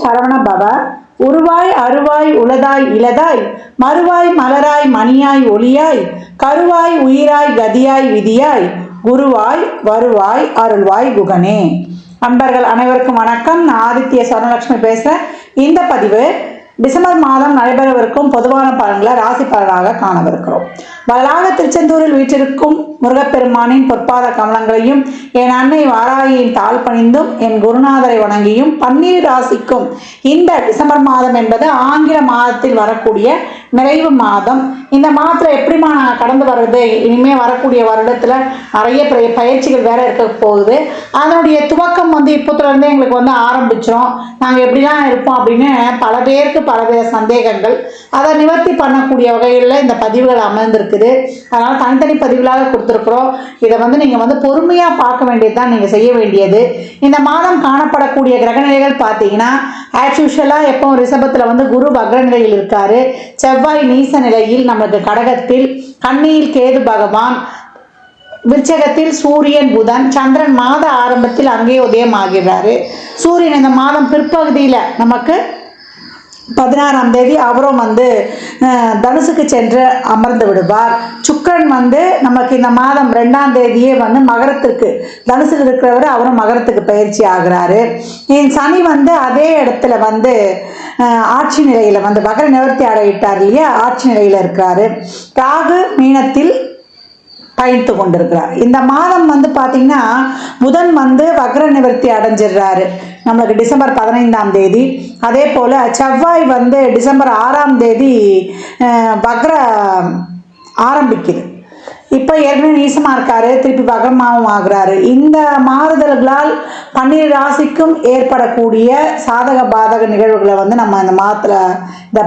சரவண பவ. உருவாய் அருவாய் உளதாய் இலதாய் மறுவாய் மலராய் மணியாய் ஒளியாய் கருவாய் உயிராய் கதியாய் விதியாய் குருவாய் வருவாய் அருள்வாய் குகனே. அன்பர்கள் அனைவருக்கும் வணக்கம். நான் ஆதித்ய சொர்ணலட்சுமி பேசுகிறேன். இந்த பதிவு டிசம்பர் மாதம் நடைபெறவிருக்கும் பொதுவான பலன்களை ராசி பலனாக காணவிருக்கிறோம். வரலாக திருச்செந்தூரில் வீற்றிருக்கும் முருகப்பெருமானின் பொற்பாத கமலங்களையும் என் அன்னை வாராகியின் தாழ் பணிந்தும் என் குருநாதரை வணங்கியும் 12 ராசிக்கும் இந்த டிசம்பர் மாதம் என்பது ஆங்கில மாதத்தில் வரக்கூடிய நிறைவு மாதம். இந்த மாதத்தில் எப்படிமா நாங்கள் கடந்து வர்றது, இனிமேல் வரக்கூடிய வருடத்தில் நிறைய பயிற்சிகள் வேற இருக்க போகுது. அதனுடைய துவக்கம் இப்போத்துலேருந்தே எங்களுக்கு ஆரம்பிச்சிடும். நாங்கள் எப்படிலாம் இருப்போம் அப்படின்னு பல பேருக்கு பலவித சந்தேகங்கள். அதை நிவர்த்தி பண்ணக்கூடிய வகையில் இந்த பதிவுகள் அமர்ந்திருக்குது. அதனால் தனித்தனி பதிவுகளாக கொடுத்துருக்குறோம். இதை நீங்கள் பொறுமையாக பார்க்க வேண்டியது தான் நீங்கள் செய்ய வேண்டியது. இந்த மாதம் காணப்படக்கூடிய கிரகநிலைகள் பார்த்தீங்கன்னா ஆஸ் யூஷுவலாக எப்போ ரிஷபத்தில் குரு வக்ர நிலையில் இருக்காரு, செவ்வாய் நீச நிலையில் நமக்கு கடகத்தில், கன்னியில் கேது பகவான், விருச்சகத்தில் சூரியன் புதன், சந்திரன் மாத ஆரம்பத்தில் அங்கே உதயம் ஆகிறாரு. சூரியன் இந்த மாதம் பிற்பகுதியில் நமக்கு 16ஆம் தேதி அவரும் தனுசுக்கு சென்று அமர்ந்து விடுவார். சுக்கிரன் நமக்கு இந்த மாதம் 2ஆம் தேதியே மகரத்துக்கு, தனுசுக்கு இருக்கிறவர் அவரும் மகரத்துக்கு பயிற்சி ஆகிறாரு. சனி அதே இடத்துல ஆட்சி நிலையில் வக்ர நிவர்த்தி அடையிட்டார் இல்லையா, ஆட்சி நிலையில் இருக்கிறாரு. ராகு மீனத்தில் பயணித்து கொண்டிருக்கிறார். இந்த மாதம் பார்த்தீங்கன்னா புதன் வக்ர நிவர்த்தி அடைஞ்சிடுறாரு நம்மளுக்கு டிசம்பர் 15ஆம் தேதி. அதே போல் செவ்வாய் டிசம்பர் 6ஆம் தேதி வக்ர ஆரம்பிக்குது. இப்போ ஏற்கனவே நீசமாக இருக்காரு, திருப்பி வக்ரமாகவும் ஆகிறாரு. இந்த மாறுதல்களால் 12 ராசிக்கும் ஏற்படக்கூடிய சாதக பாதக நிகழ்வுகளை நம்ம இந்த மாதத்தில் இந்த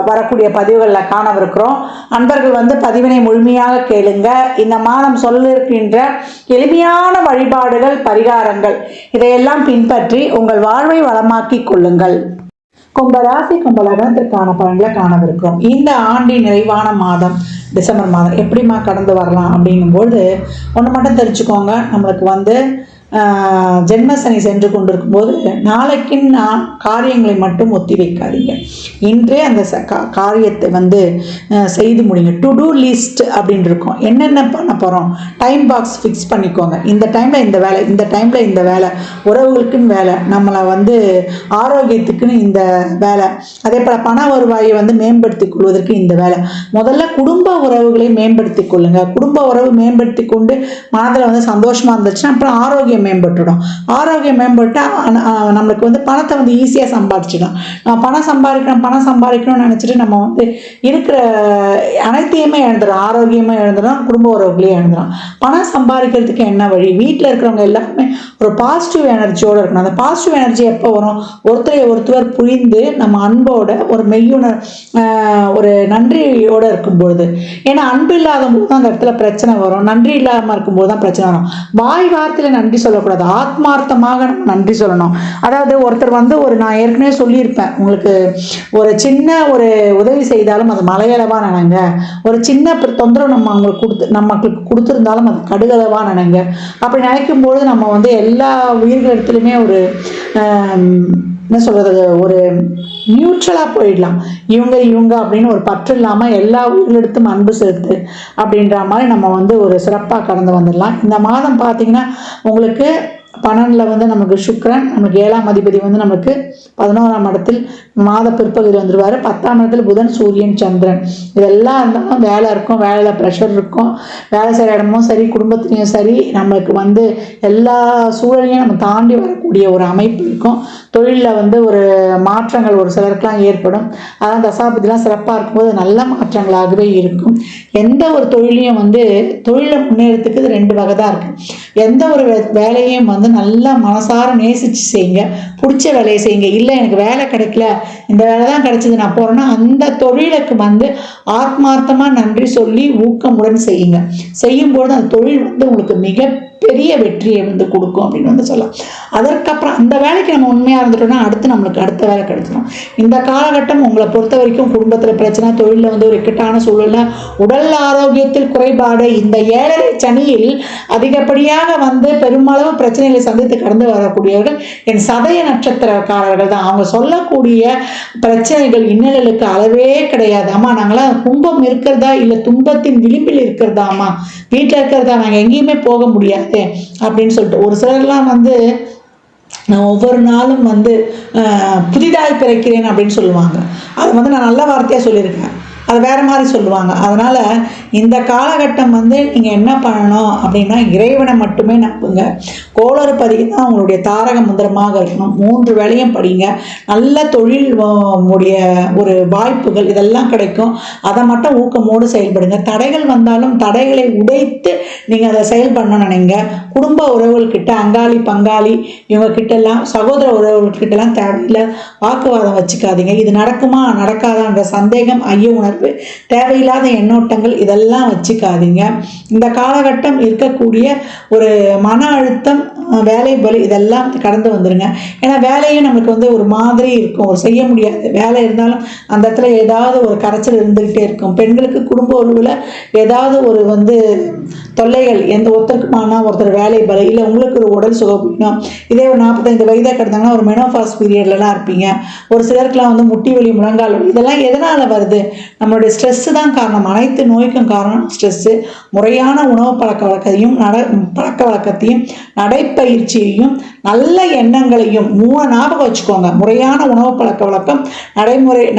வரக்கூடிய பதிவுகளில் காணவிருக்கிறோம். அன்பர்கள் பதிவினை முழுமையாக கேளுங்க. இந்த மாதம் சொல்லிருக்கின்ற எளிமையான வழிபாடுகள், பரிகாரங்கள் இதையெல்லாம் பின்பற்றி உங்கள் வாழ்வை வளமாக்கி கொள்ளுங்கள். கும்பராசி கும்பலகனத்திற்கான பலன்களை காணவிருக்கிறோம். இந்த ஆண்டின் நிறைவான மாதம் டிசம்பர் மாதம் எப்படிமா கடந்து வரலாம் அப்படிங்கும்போது ஒன்று மட்டும் தெரிஞ்சுக்கோங்க. நம்மளுக்கு ஜென்மசனி சென்று கொண்டிருக்கும் போது நாளைக்கு காரியங்களை மட்டும் ஒத்தி வைக்காதீங்க. இன்றே அந்த காரியத்தை செய்து முடிங்க. டு டூ லிஸ்ட் அப்படின்னு இருக்கும். என்னென்ன பண்ண போகிறோம், டைம் பாக்ஸ் ஃபிக்ஸ் பண்ணிக்கோங்க. இந்த டைமில் இந்த வேலை, இந்த டைமில் இந்த வேலை, உறவுகளுக்குன்னு வேலை, நம்மளை ஆரோக்கியத்துக்குன்னு இந்த வேலை, அதே போல் பண வருவாயை மேம்படுத்தி கொள்வதற்கு இந்த வேலை. முதல்ல குடும்ப உறவுகளை மேம்படுத்தி கொள்ளுங்க. குடும்ப உறவு மேம்படுத்தி கொண்டு மனதில் சந்தோஷமாக இருந்துச்சுன்னா அப்புறம் ஆரோக்கியம் மேம்பட்டுடும். ஆரோக்கியம் மேம்பட்டால் நம்மளுக்கு பணத்தை ஈஸியாக சம்பாதிச்சிடும். பணம் சம்பாதிக்கணும்னு நினச்சிட்டு நம்ம இருக்கிற அனைத்தையுமே இழந்துடும். ஆரோக்கியமாக இழந்துடும், குடும்ப உறவுகளையும் இழந்துடும். பணம் சம்பாதிக்கிறதுக்கு என்ன வழி? வீட்டில் இருக்கிறவங்க எல்லாருமே ஒரு பாசிட்டிவ் எனர்ஜியோடு இருக்கணும். அந்த பாசிட்டிவ் எனர்ஜி எப்போ வரும்? ஒருத்தர் புரிந்து நம்ம அன்போட ஒரு மெய்யுணர், ஒரு நன்றியோடு இருக்கும்பொழுது. ஏன்னா அன்பு இல்லாத போது தான் அந்த இடத்துல பிரச்சனை வரும். நன்றி இல்லாமல் இருக்கும்போது தான் பிரச்சனை வரும். வாய் வார்த்தையில் நன்றி சொல்லக்கூடாது, ஆத்மார்த்தமாக நம்ம நன்றி சொல்லணும். அதாவது ஒருத்தர் நான் ஏற்கனவே சொல்லியிருப்பேன் உங்களுக்கு, ஒரு சின்ன ஒரு உதவி செய்தாலும் அது மலையளவா நினைங்க. ஒரு சின்ன தொந்தரவு நமக்கு கொடுத்துருந்தாலும் அது கடுகளவா நினைங்க. அப்படி நினைக்கும் பொழுது நம்ம எல்லா உயிர்களிடத்துலையுமே ஒரு என்ன சொல்றது, ஒரு நியூட்ரலாக போயிடலாம். இவங்க அப்படின்னு ஒரு பற்று இல்லாமல் எல்லா உயிரிழத்தும் அன்பு செலுத்து அப்படின்ற மாதிரி நம்ம ஒரு சிறப்பாக கடந்து வந்துடலாம். இந்த மாதம் பார்த்தீங்கன்னா உங்களுக்கு 12ல் நமக்கு சுக்கிரன், நமக்கு 7ஆம் அதிபதி நமக்கு 11ஆம் இடத்தில் மாத பிற்பகுதியில் வந்துடுவார். 10ஆம் இடத்துல புதன், சூரியன், சந்திரன். இதெல்லாம் இருந்தாலும் வேலை இருக்கும், வேலையில் ப்ரெஷர் இருக்கும். வேலை செய்கிற இடமும் சரி, குடும்பத்துலேயும் சரி, நம்மளுக்கு எல்லா சூழலையும் நம்ம தாண்டி வரக்கூடிய ஒரு அமைப்பு இருக்கும். தொழிலில் ஒரு மாற்றங்கள் ஒரு சிலருக்கெலாம் ஏற்படும். அதான் தசாபதிலாம் சிறப்பாக இருக்கும்போது நல்ல மாற்றங்களாகவே இருக்கும். எந்த ஒரு தொழிலையும் தொழிலை முன்னேறத்துக்கு 2 வகை தான் இருக்குது. எந்த ஒரு வேலையும் நல்லா மனசார நேசித்து செய்யுங்க, பிடிச்ச வேலையை செய்யுங்க. இல்லை எனக்கு வேலை கிடைக்கல, இந்த வேலை தான் கிடைச்சது நான் போகிறேன்னா அந்த தொழிலுக்கு ஆத்மார்த்தமாக நன்றி சொல்லி ஊக்கமுடன் செய்யுங்க. செய்யும்போது அந்த தொழில் உங்களுக்கு மிக பெரிய வெற்றியை வந்து கொடுக்கும் அப்படின்னு வந்து சொல்லலாம். அதற்கப்புறம் அந்த வேலைக்கு நம்ம உண்மையாக இருந்துட்டோம்னா அடுத்து நம்மளுக்கு அடுத்த வேலை கிடைச்சிடும். இந்த காலகட்டம் உங்களை பொறுத்த வரைக்கும் குடும்பத்தில் பிரச்சனை, தொழிலில் வந்து ஒரு இக்கட்டான சூழல்ல, உடல் ஆரோக்கியத்தில் குறைபாடு, இந்த 7.5 சனியில் அதிகப்படியாக வந்து பெருமளவு பிரச்சனைகளை சந்தித்து கடந்து வரக்கூடியவர்கள் என் சதய நட்சத்திரக்காரர்கள் தான். அவங்க சொல்லக்கூடிய பிரச்சனைகள் இன்னல்களுக்கு அளவே கிடையாது. அம்மா நாங்களாம் கும்பம் இருக்கிறதா இல்லை துன்பத்தின் விளிம்பில் இருக்கிறதாம்மா, வீட்டில் இருக்கிறதா, நாங்கள் எங்கேயுமே போக முடியாது அப்படின்னு சொல்லிட்டு ஒரு சிலர்லாம் வந்து நான் ஒவ்வொரு நாளும் வந்து புதிதாக பிறக்கிறேன் அப்படின்னு சொல்லுவாங்க. அதை வந்து நான் நல்ல வார்த்தையாக சொல்லியிருக்கேன், அது வேறு மாதிரி சொல்லுவாங்க. அதனால் இந்த காலகட்டம் வந்து நீங்கள் என்ன பண்ணணும் அப்படின்னா இறைவனை மட்டுமே நம்புங்க. கோளறு பதிவு தான் உங்களுடைய தாரக மந்திரமாக இருக்கணும். 3 வேளையும் படிங்க. நல்ல தொழில் உடைய ஒரு வாய்ப்புகள் இதெல்லாம் கிடைக்கும். அதை மட்டும் ஊக்கமோடு செயல்படுங்க. தடைகள் வந்தாலும் தடைகளை உடைத்து நீங்கள் அதை செயல்படணும்னு நினைங்க. குடும்ப உறவுகள்கிட்ட, அங்காளி பங்காளி இவங்கக்கிட்டெல்லாம், சகோதர உறவுகள்கிட்டலாம் தேவையில்லை வாக்குவாதம் வச்சுக்காதீங்க. இது நடக்குமா நடக்காதான்ற சந்தேகம், ஐய உணர்வு, தேவையில்லாத எண்ணோட்டங்கள் இதெல்லாம் வச்சுக்காதீங்க. இந்த காலகட்டம் இருக்கக்கூடிய ஒரு மன அழுத்தம், வேலை பலு இதெல்லாம் கடந்து வந்துடுங்க. ஏன்னா வேலையும் நமக்கு வந்து ஒரு மாதிரி இருக்கும், ஒரு செய்ய முடியாது வேலை இருந்தாலும் அந்த இடத்துல ஏதாவது ஒரு கரைச்சல் இருந்துக்கிட்டே இருக்கும். பெண்களுக்கு குடும்ப உறவில் ஏதாவது ஒரு வந்து தொல்லைகள், எந்த ஒருத்தருக்குமானா ஒருத்தர் வேலை பலு, இல்லை உங்களுக்கு ஒரு உடல் சுகம், இதே ஒரு 45 வயதாக கிடந்தாங்கன்னா ஒரு மெனோபாஸ் பீரியட்லலாம் இருப்பீங்க. ஒரு சிலருக்குலாம் வந்து முட்டி வலி, முழங்கால் வலி, இதெல்லாம் எதனால் வருது? நம்மளுடைய ஸ்ட்ரெஸ்ஸு தான் காரணம். அனைத்து நோய்க்கும் காரணம் ஸ்ட்ரெஸ்ஸு. முறையான உணவு பழக்க வழக்கத்தையும் நடைப்பயிற்சியையும் நல்ல எண்ணங்களையும் 3 ஞாபகம் வச்சுக்கோங்க. முறையான உணவு பழக்க வழக்கம்,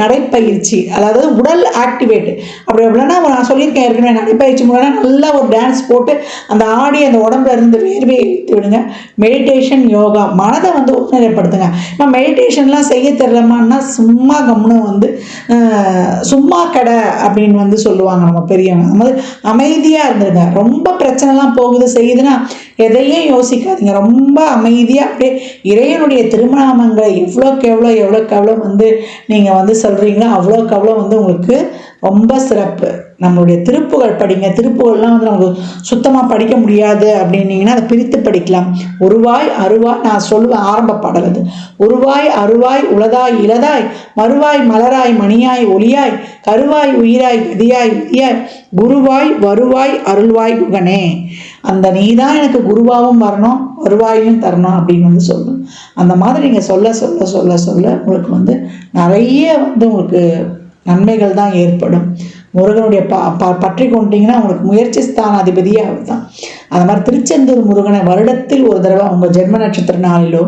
நடைப்பயிற்சி, அதாவது உடல் ஆக்டிவேட். அப்படி அப்படின்னா நான் சொல்லியிருக்கேன் ஏற்கனவே, நடைப்பயிற்சி மூலம் நல்லா ஒரு டான்ஸ் போட்டு அந்த ஆடி அந்த உடம்புல இருந்து வேர்வையை இழுத்து விடுங்க. மெடிடேஷன், யோகா, மனதை வந்து ஒருநிலைப்படுத்துங்க. இப்போ மெடிடேஷன்லாம் செய்ய தெரியலமான்னா சும்மா கம்னு வந்து சும்மா கடை அப்படின்னு வந்து சொல்லுவாங்க நம்ம பெரியவங்க. நம்ம அமைதியாக இருந்துருங்க. ரொம்ப பிரச்சனைலாம் போகுது செய்யுதுன்னா எதையும் யோசிக்காதீங்க. ரொம்ப அமைதியாக அப்படியே இறைவனுடைய திருநாமங்களை எவ்வளோக்கு எவ்வளோ வந்து நீங்கள் வந்து சொல்கிறீங்களோ அவ்வளோக்கு அவ்வளோ வந்து உங்களுக்கு ரொம்ப சிறப்பு. நம்மளுடைய திருப்புகள் படிங்க. திருப்புகள்லாம் வந்து நமக்கு சுத்தமாக படிக்க முடியாது அப்படின்னீங்கன்னா அதை பிரித்து படிக்கலாம். உருவாய் அருவாய், நான் சொல்லுவேன் ஆரம்ப பாடல் அது. உருவாய் அருவாய் உளதாய் இலதாய், மறுவாய் மலராய் மணியாய் ஒளியாய், கருவாய் உயிராய் கதியாய் விதியாய், குருவாய் வருவாய் அருள்வாய் குகனே. அந்த நீ தான் எனக்கு குருவாகவும் வரணும், வருவாயும் தரணும் அப்படின்னு வந்து சொல்லணும். அந்த மாதிரி நீங்கள் சொல்ல சொல்ல சொல்ல சொல்ல உங்களுக்கு வந்து நிறைய வந்து உங்களுக்கு நன்மைகள் தான் ஏற்படும். முருகனுடைய பற்றி கொண்டீங்கன்னா உங்களுக்கு முயற்சி ஸ்தானாதிபதியே அவர் தான். அது மாதிரி திருச்செந்தூர் முருகனை வருடத்தில் ஒரு தடவை உங்கள் ஜென்ம நட்சத்திர நாளிலோ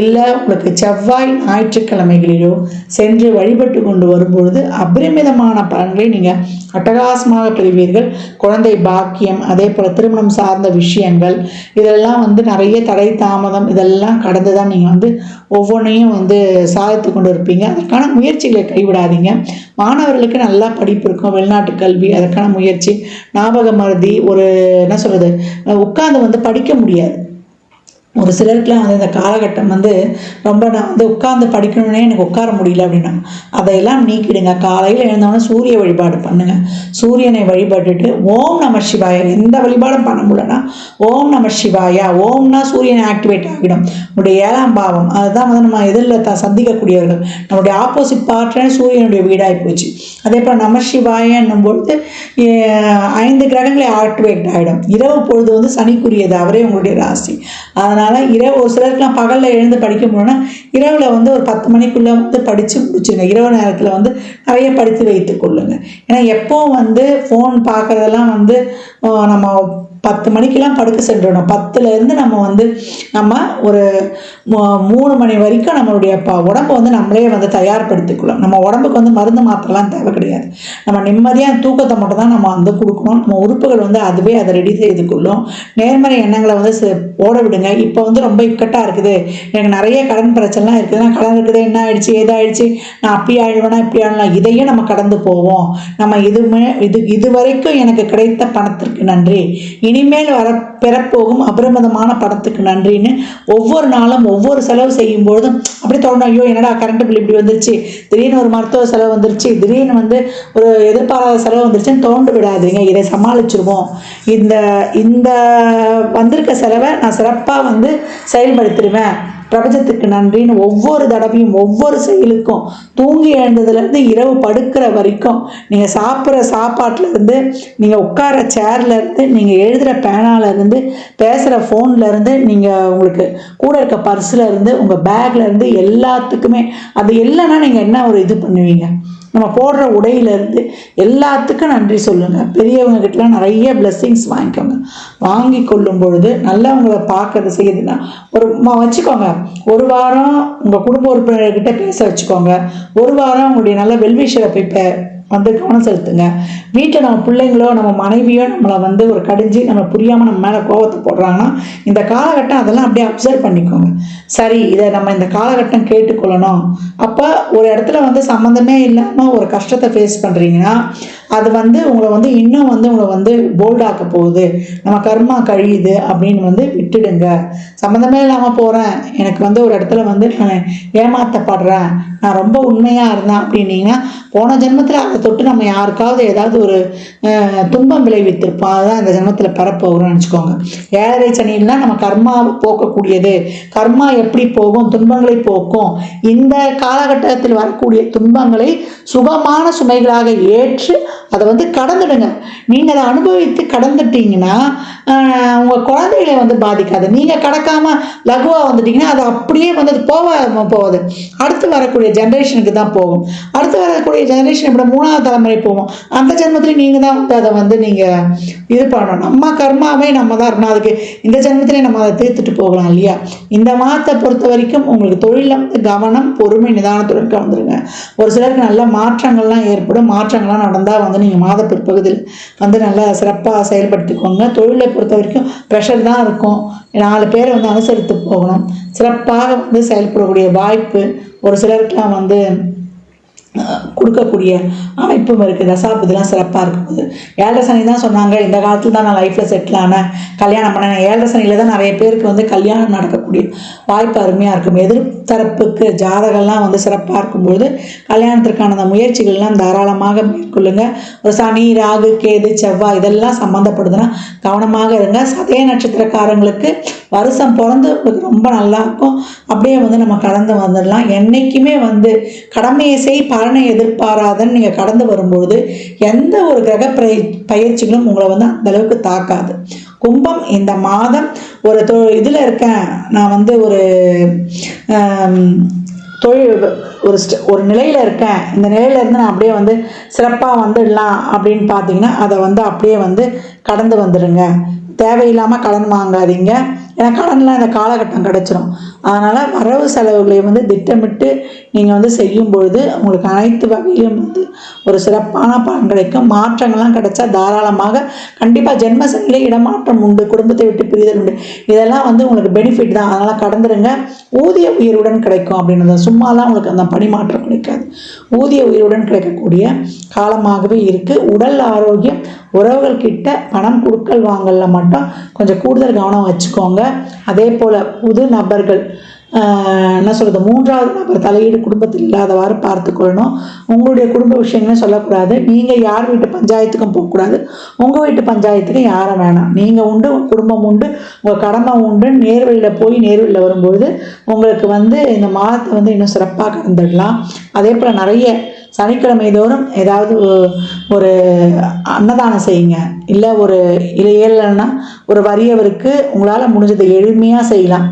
இல்லை உங்களுக்கு செவ்வாய் ஞாயிற்றுக்கிழமைகளிலோ சென்று வழிபட்டு கொண்டு வரும்பொழுது அபரிமிதமான பலன்களை நீங்கள் அட்டகாசமாக பெறுவீர்கள். குழந்தை பாக்கியம், அதே போல் திருமணம் சார்ந்த விஷயங்கள், இதெல்லாம் வந்து நிறைய தடை தாமதம் இதெல்லாம் கடந்து தான் நீங்கள் வந்து ஒவ்வொன்றையும் வந்து சாதித்து கொண்டு இருப்பீங்க. அதற்கான முயற்சிகளை கைவிடாதீங்க. மாணவர்களுக்கு நல்லா படிப்பு இருக்கும், வெளிநாட்டு கல்வி, அதற்கான முயற்சி, ஞாபக மறதி, ஒரு என்ன சொல்கிறது, உட்கார்ந்து வந்து படிக்க முடியாது. ஒரு சிலருக்குலாம் வந்து இந்த காலகட்டம் வந்து ரொம்ப நான் வந்து உட்கார்ந்து படிக்கணுன்னே எனக்கு உட்கார முடியல அப்படின்னா அதையெல்லாம் நீக்கிடுங்க. காலையில் எழுந்தோடனே சூரிய வழிபாடு பண்ணுங்கள். சூரியனை வழிபட்டுட்டு ஓம் நம சிவாயா, எந்த வழிபாடும் பண்ண முடியலன்னா ஓம் நம சிவாயா, ஓம்னா சூரியனை ஆக்டிவேட் ஆகிடும். நம்முடைய 7ஆம் பாவம், அதுதான் வந்து நம்ம எதிரில் சந்திக்கக்கூடியவர்கள். நம்முடைய ஆப்போசிட் பார்ட்னே சூரியனுடைய வீடாகி போச்சு. அதே போல் நம சிவாயன்னும் பொழுது 5 கிரகங்களை ஆக்டிவேட் ஆகிடும். இரவு பொழுது வந்து சனிக்குரியது, அவரே உங்களுடைய ராசி. அதனால் இரவு ஒரு சிலருக்குலாம் பகலில் எழுந்து படிக்க முடியும்னா இரவில் வந்து ஒரு 10 மணிக்குள்ளே வந்து படித்து முடிச்சுங்க. இரவு நேரத்தில் வந்து நிறைய படித்து வைத்து கொள்ளுங்க. ஏன்னா எப்போவும் வந்து ஃபோன் பார்க்குறதெல்லாம் வந்து நம்ம 10 மணிக்கெல்லாம் படுக்க சென்றணும். 10லேருந்து நம்ம ஒரு 3 மணி வரைக்கும் நம்மளுடைய உடம்பை வந்து நம்மளே வந்து தயார்படுத்திக்கலாம். நம்ம உடம்புக்கு வந்து மருந்து மாத்திரலாம் தேவை கிடையாது. நம்ம நிம்மதியாக தூக்கத்தை மட்டும் தான் நம்ம வந்து கொடுக்கணும். நம்ம உறுப்புகள் வந்து அதுவே அதை ரெடி செய்து கொள்ளும். நேர்மறை எண்ணங்களை வந்து ஓட விடுங்க. இப்போ இப்போ வந்து ரொம்ப இக்கட்டாக இருக்குது, எனக்கு நிறைய கடன் பிரச்சனைலாம் இருக்குது, நான் கடன் இருக்குது, என்ன ஆயிடுச்சு ஏதாயிடுச்சு, நான் அப்படி ஆயிடுவேனா இப்படி ஆடலாம், இதையும் நம்ம கடந்து போவோம். நம்ம இது வரைக்கும் எனக்கு கிடைத்த பணத்திற்கு நன்றி, இனிமேல் பெறப்போகும் அபரிமிதமான பணத்துக்கு நன்றின்னு ஒவ்வொரு நாளும் ஒவ்வொரு செலவு செய்யும் பொழுதும் அப்படி தோணும், ஐயோ என்னடா கரண்ட் பில் இப்படி வந்துருச்சு, திடீர்னு ஒரு மருத்துவ செலவு வந்துருச்சு, திடீர்னு வந்து ஒரு எதிர்பாராத செலவு வந்துருச்சுன்னு தோண்டு விடாதீங்க. இதை சமாளிச்சிருவோம், இந்த இந்த வந்திருக்க செலவை நான் சிறப்பாக வந்து செயல்படுத்திடுவேன், பிரபஞ்சத்துக்கு நன்றின்னு ஒவ்வொரு தடவையும் ஒவ்வொரு செயலுக்கும், தூங்கி எழுந்ததுலேருந்து இரவு படுக்கிற வரைக்கும், நீங்கள் சாப்பிட்ற சாப்பாட்டிலேருந்து, நீங்கள் உட்கார சேர்லேருந்து, நீங்கள் எழுதுகிற பேனாலேருந்து, பேசுகிற ஃபோன்லேருந்து, நீங்கள் உங்களுக்கு கூட இருக்க பர்ஸ்லேருந்து, உங்கள் பேக்லேருந்து எல்லாத்துக்குமே, அது இல்லைன்னா நீங்கள் என்ன ஒரு இது பண்ணுவீங்க, நம்ம போடுற உடையிலேருந்து எல்லாத்துக்கும் நன்றி சொல்லுங்கள். பெரியவங்க கிட்டலாம் நிறைய பிளெஸ்ஸிங்ஸ் வாங்கிக்கோங்க. வாங்கி கொள்ளும் பொழுது நல்லவங்களை பார்க்கறது செய்யுதுன்னா ஒரு வச்சுக்கோங்க, ஒரு வாரம் உங்கள் குடும்ப உறுப்பினர்கிட்ட பேச வச்சுக்கோங்க, ஒரு வாரம் உங்களுடைய நல்ல வெல்விஷரை போய் வந்து கவனம் செலுத்துங்க. வீட்டில் நம்ம பிள்ளைங்களோ நம்ம மனைவியோ நம்மளை வந்து ஒரு கடிஞ்சு நம்ம புரியாமல் நம்ம மேலே கோபத்தை போடுறாங்கன்னா இந்த காலகட்டம் அதெல்லாம் அப்படியே அப்சர்வ் பண்ணிக்கோங்க. சரி, இதை நம்ம இந்த காலகட்டம் கேட்டுக்கொள்ளணும். அப்போ ஒரு இடத்துல வந்து சம்மந்தமே இல்லாமல் ஒரு கஷ்டத்தை ஃபேஸ் பண்ணுறீங்கன்னா அது வந்து உங்களை வந்து இன்னும் வந்து உங்களை வந்து போல்டாக்க போகுது, நம்ம கர்மா கழியுது அப்படின்னு வந்து விட்டுடுங்க. சம்மந்தமே இல்லாமல் போகிறேன், எனக்கு வந்து ஒரு இடத்துல வந்து நான் ஏமாற்றப்படுறேன், நான் ரொம்ப உண்மையாக இருந்தேன் அப்படின்னீங்கன்னா போன ஜென்மத்தில் அதை தொட்டு நம்ம யாருக்காவது ஏதாவது ஒரு துன்பம் விளைவித்திருப்போம், அதுதான் இந்த ஜென்மத்தில் பெறப்போகிறோம்னு நினச்சிக்கோங்க. ஏழரை சனியில்தான் நம்ம கர்மாவை போக்கக்கூடியது. கர்மா எப்படி போகும், துன்பங்களை போக்கும். இந்த காலகட்டத்தில் வரக்கூடிய துன்பங்களை சுகமான சுமைகளாக ஏற்று அதை வந்து கடந்துடுங்க. நீங்கள் அதை அனுபவித்து கடந்துட்டீங்கன்னா உங்கள் குழந்தைகளை வந்து பாதிக்காது. நீங்கள் கடக்காம லகுவாக வந்துட்டீங்கன்னா அது அப்படியே வந்து அது போகாது, அடுத்து வரக்கூடிய ஜென்ரேஷனுக்கு தான் போகும். அடுத்து வரக்கூடிய ஜென்ரேஷன் இப்படி 3வது தலைமுறை போகும். அந்த ஜென்மத்திலையும் நீங்கள் தான் வந்து அதை வந்து நீங்கள் இது பண்ணணும். நம்ம கர்மாவே நம்ம தான் இருக்கணும், அதுக்கு இந்த ஜென்மத்திலே நம்ம அதை தீர்த்துட்டு போகலாம் இல்லையா. இந்த மாதத்தை பொறுத்த வரைக்கும் உங்களுக்கு தொழிலில் வந்து கவனம், பொறுமை, நிதானத்துடன் கலந்துருங்க. ஒரு சிலருக்கு நல்ல மாற்றங்கள்லாம் ஏற்படும். மாற்றங்கள்லாம் நடந்தால் வந்து நீங்கள் மாத பிற்பகுதியில் வந்து நல்லா சிறப்பாக செயல்படுத்திக்கோங்க. தொழிலை பொறுத்த வரைக்கும் ப்ரெஷர் தான் இருக்கும், 4 பேரை வந்து அனுசரித்து போகணும். சிறப்பாக வந்து செயல்படக்கூடிய வாய்ப்பு ஒரு சிலருக்குலாம் வந்து கொடுக்கக்கூடிய அமைப்பும் இருக்குது. தசாபுதிலாம் சிறப்பாக இருக்கும்போது 7 சனி தான் சொன்னாங்க, இந்த காலத்தில் தான் நான் லைஃப்பில் செட்டில் ஆனேன், கல்யாணம் பண்ணேன். 7 சனியில் தான் நிறைய பேருக்கு வந்து கல்யாணம் நடக்கக்கூடிய வாய்ப்பு அருமையாக இருக்கும். எதிர்த்தரப்புக்கு ஜாதகம்லாம் வந்து சிறப்பாக இருக்கும்போது கல்யாணத்திற்கான அந்த முயற்சிகள்லாம் தாராளமாக மேற்கொள்ளுங்க. ஒரு சனி, ராகு, கேது, செவ்வாய் இதெல்லாம் சம்மந்தப்படுதுன்னா கவனமாக இருங்க. சதய நட்சத்திரக்காரங்களுக்கு வருஷம் பிறந்து ரொம்ப நல்லாயிருக்கும். அப்படியே வந்து நம்ம கடந்து வந்துடலாம். என்றைக்குமே வந்து கடமையை செய் பலனை எதிர்பாராதன்னு நீங்கள் கடந்து வரும்பொழுது எந்த ஒரு கிரக பயிற்சிகளும் உங்களை வந்து அந்த அளவுக்கு தாக்காது. கும்பம் இந்த மாதம் ஒரு இதில் இருக்கேன், நான் வந்து ஒரு தொழில் ஒரு நிலையில் இருக்கேன், இந்த நிலையில இருந்து நான் அப்படியே வந்து சிறப்பாக வந்துடலாம் அப்படின்னு பார்த்தீங்கன்னா அதை வந்து அப்படியே வந்து கடந்து வந்துடுங்க. தேவையில்லாமல் கடன் வாங்காதீங்க, ஏன்னா கடன்லாம் இந்த காலகட்டம் கிடச்சிரும். அதனால் வரவு செலவுகளை வந்து திட்டமிட்டு நீங்கள் வந்து செய்யும் பொழுது உங்களுக்கு அனைத்து வகையிலும் வந்து ஒரு சிறப்பான பலன் கிடைக்கும். மாற்றங்கள்லாம் கிடைச்சா தாராளமாக கண்டிப்பாக ஜென்மசனிலே இடமாற்றம் உண்டு, குடும்பத்தை விட்டு பிரிதல் உண்டு, இதெல்லாம் வந்து உங்களுக்கு பெனிஃபிட் தான். அதனால் கடந்துருங்க. ஊதிய உயர்வுடன் கிடைக்கும் அப்படின்றது, சும்மாலாம் உங்களுக்கு அந்த பணிமாற்றம் கிடைக்காது, ஊதிய உயர்வுடன் கிடைக்கக்கூடிய காலமாகவே இருக்குது. உடல் ஆரோக்கியம், உறவுகள் கிட்ட பணம் கொடுக்கல் வாங்கல மட்டும் கொஞ்சம் கூடுதல் கவனம் வச்சுக்கோங்க. அதே போல் புது நபர்கள் என்ன சொல்கிறது, 3வது நபர் தலையீடு குடும்பத்தில் இல்லாதவாறு பார்த்துக்கொள்ளணும். உங்களுடைய குடும்ப விஷயங்களும் சொல்லக்கூடாது. நீங்கள் யார் வீட்டு பஞ்சாயத்துக்கும் போகக்கூடாது, உங்கள் வீட்டு பஞ்சாயத்துக்கு யாரும் வேணாம். நீங்கள் உண்டு, உங்கள் குடும்பம் உண்டு, உங்கள் கடமை உண்டு. நேர்வழியில் போய் நேர்வழியில் வரும்பொழுது உங்களுக்கு வந்து இந்த மாதத்தை வந்து இன்னும் சிறப்பாக கடந்துடலாம். அதே போல் நிறைய சனிக்கிழமை தோறும் ஏதாவது ஒரு அன்னதானம் செய்யுங்க. இல்லை ஒரு ஏழைன்னா ஒரு வறியவருக்கு உங்களால் முடிஞ்சதை எளிமையாக செய்யலாம்.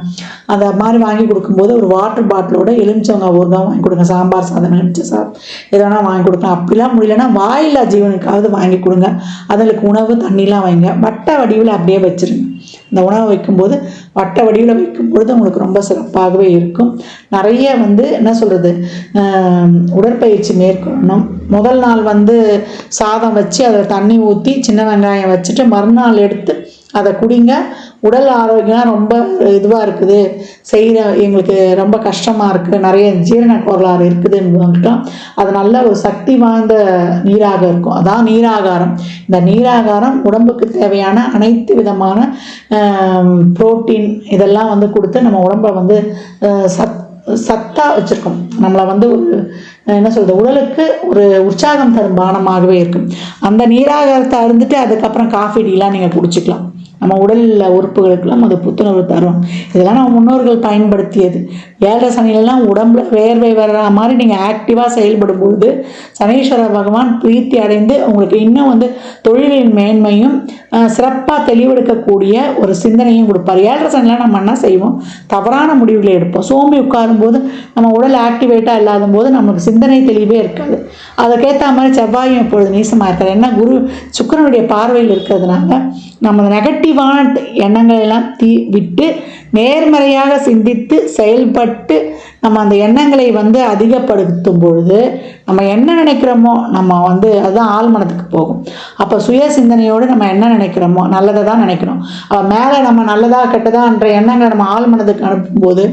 அந்த மாதிரி வாங்கி கொடுக்கும்போது ஒரு வாட்டர் பாட்டிலோட எலுமிச்சவங்க ஊறுகாய் வாங்கி கொடுங்க. சாம்பார் சாதம், எலுமிச்சை சாதம் எதனா வாங்கி கொடுக்கலாம். அப்படிலாம் முடியலன்னா வாயில்லா ஜீவனுக்காவது வாங்கி கொடுங்க. அதுக்கு உணவு தண்ணிலாம் வைங்க. வட்ட வடிவில் அப்படியே வச்சுருங்க. இந்த உணவை வைக்கும்போது வட்ட வடிவில் வைக்கும்பொழுது உங்களுக்கு ரொம்ப சிறப்பாகவே இருக்கும். நிறைய வந்து என்ன சொல்கிறது, உடற்பயிற்சி மேற்கொள்ளணும். முதல் நாள் வந்து சாதம் வச்சு அதில் தண்ணி ஊற்றி சின்ன வெங்காயம் வச்சுட்டு மறுநாள் எடுத்து அதை குடிங்க. உடல் ஆரோக்கியம் ரொம்ப இதுவாக இருக்குது, செய்கிற எங்களுக்கு ரொம்ப கஷ்டமாக இருக்குது, நிறைய ஜீரண கோளாறு இருக்குதுன்னு அது நல்ல ஒரு சக்தி வாய்ந்த நீராக இருக்கும். அதான் நீராகாரம். இந்த நீராகாரம் உடம்புக்கு தேவையான அனைத்து விதமான புரோட்டீன் இதெல்லாம் வந்து கொடுத்து நம்ம உடம்பை வந்து சத்தாக வச்சுருக்கோம். நம்மளை வந்து ஒரு என்ன சொல்கிறது, உடலுக்கு ஒரு உற்சாகம் தரும் பானமாகவே இருக்கும். அந்த நீராகாரத்தை அருந்துட்டு அதுக்கப்புறம் காஃபி டீலாம் நீங்கள் குடிச்சிக்கலாம். நம்ம உடலில் உறுப்புகளுக்கெல்லாம் அது புத்துணர்வு தரும். இதெல்லாம் நம்ம முன்னோர்கள் பயன்படுத்தியது. 7 சனிலெல்லாம் உடம்புல வேர்வை வர்ற மாதிரி நீங்கள் ஆக்டிவாக செயல்படும் பொழுது சனீஸ்வர பகவான் பிரீத்தி அடைந்து உங்களுக்கு இன்னும் வந்து தொழிலின் மேன்மையும் சிறப்பாக தெளிவெடுக்கக்கூடிய ஒரு சிந்தனையும் கொடுப்பார். 7 சனிலாம் நம்ம என்ன செய்வோம், தவறான முடிவுகளை எடுப்போம். சோம்பி உட்காரும்போது நம்ம உடல் ஆக்டிவேட்டாக இல்லாத போது நமக்கு சிந்தனை தெளிவே இருக்காது. அதுக்கேற்ற மாதிரி செவ்வாயும் இப்பொழுது நீசமாக இருக்காது. என்ன குரு சுக்கிரனுடைய பார்வையில் இருக்கிறதுனால நம்ம நெகட்டிவான எண்ணங்களை எல்லாம் விட்டு நேர்மறையாக சிந்தித்து செயல்பட்டு நம்ம அந்த எண்ணங்களை வந்து அதிகப்படுத்தும் பொழுது நம்ம என்ன நினைக்கிறோமோ நம்ம வந்து அதுதான் ஆள் மனதுக்கு போகும். அப்போ சுய சிந்தனையோடு நம்ம என்ன நினைக்கிறோமோ நல்லதை தான் நினைக்கணும். மேலே நம்ம நல்லதாக கெட்டதான்ற எண்ணங்களை நம்ம ஆள் மனதுக்கு அனுப்பும்போது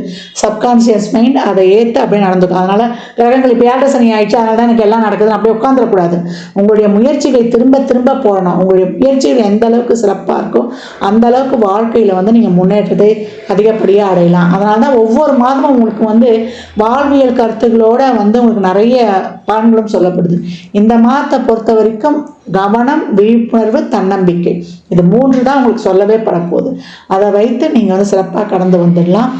சப்கான்ஷியஸ் மைண்ட் அதை ஏற்று அப்படியே நடந்துக்கும். அதனால் கிரகங்கள் இப்போ 7 சனி ஆயிடுச்சு அதனால தான் எனக்கு எல்லாம் நடக்குதுன்னு அப்படியே உட்காந்துடக்கூடாது. உங்களுடைய முயற்சிகளை திரும்ப திரும்ப போடணும். உங்களுடைய முயற்சிகள் எந்த அளவுக்கு சிறப்பாக இருக்கோ அந்த அளவுக்கு வாழ்க்கையில் வந்து நீங்கள் முன்னேற்றத்தை அதிகப்படியாக அடையலாம். அதனால தான் ஒவ்வொரு மாதமும் உங்களுக்கு வந்து வாழ்வியல் கருத்துக்களோட வந்து உங்களுக்கு நிறைய பலன்களும் சொல்லப்படுது. இந்த மாதத்தை பொறுத்த வரைக்கும் கவனம், விழிப்புணர்வு, தன்னம்பிக்கை, இது 3 தான் உங்களுக்கு சொல்லவே படப்போகுது. அதை வைத்து நீங்கள் வந்து சிறப்பாக கடந்து வந்துடலாம்.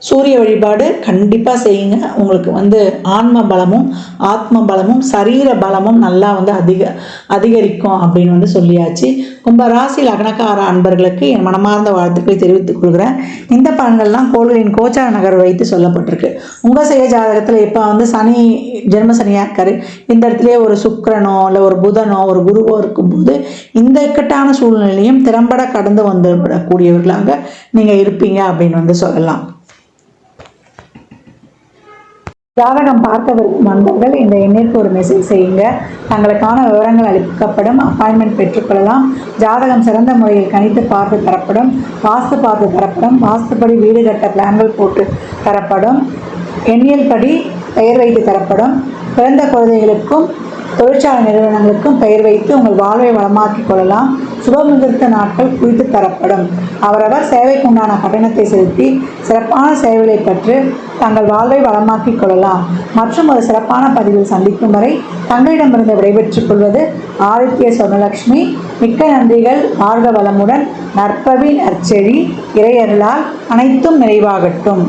சூரிய வழிபாடு கண்டிப்பாக செய்யுங்க. உங்களுக்கு வந்து ஆன்ம பலமும் ஆத்ம பலமும் சரீர பலமும் நல்லா வந்து அதிகரிக்கும் அப்படின்னு வந்து சொல்லியாச்சு. கும்பராசி லக்னக்கார அன்பர்களுக்கு என் மனமார்ந்த வாழ்த்துக்களை தெரிவித்துக் கொள்கிறேன். இந்த பலன்கள்லாம் கோள்களின் கோச்சார நகர் வைத்து சொல்லப்பட்டிருக்கு. உங்கள் செய்ய ஜாதகத்தில் இப்போ வந்து சனி ஜென்ம சனியாக இருக்காரு. இந்த இடத்துலேயே ஒரு சுக்கிரனோ இல்லை ஒரு புதனோ ஒரு குருவோ இருக்கும்போது இந்த இக்கட்டான சூழ்நிலையும் திறம்பட கடந்து வந்துவிடக்கூடியவர்களாக நீங்கள் இருப்பீங்க அப்படின்னு வந்து சொல்லலாம். ஜாதகம் பார்க்க விரும்பும் நண்பர்கள் இந்த எண்ணிற்கு ஒரு மெசேஜ் செய்யுங்க. தங்களுக்கான விவரங்கள் அளிக்கப்படும். அப்பாயின்மெண்ட் பெற்றுக்கொள்ளலாம். ஜாதகம் சிறந்த முறையில் கணித்து பார்த்து தரப்படும். வாஸ்து பார்த்து தரப்படும். வாஸ்துப்படி வீடு கட்ட பிளான்கள் போட்டு தரப்படும். எண்ணியல் படி பெயர் வைத்து தரப்படும். பிறந்த குழந்தைகளுக்கும் தொழிற்சாலை நிறுவனங்களுக்கும் பெயர் வைத்து உங்கள் வாழ்வை வளமாக்கிக் கொள்ளலாம். சுபமுகூர்த்த நாட்கள் குறித்து தரப்படும். அவரவர் சேவைக்கு உண்டான கட்டணத்தை செலுத்தி சிறப்பான சேவைகளை பெற்று தங்கள் வாழ்வை வளமாக்கிக் கொள்ளலாம். மற்றும் ஒரு சிறப்பான பதிவில் சந்திக்கும் வரை தங்களிடமிருந்து விடைபெற்றுக் கொள்வது ஆதித்ய சொர்ணலட்சுமி. மிக்க நன்றிகள். வாழ்க வளமுடன். நற்பவி நற்செழி. இறையருளால் அனைத்தும் நிறைவாகட்டும்.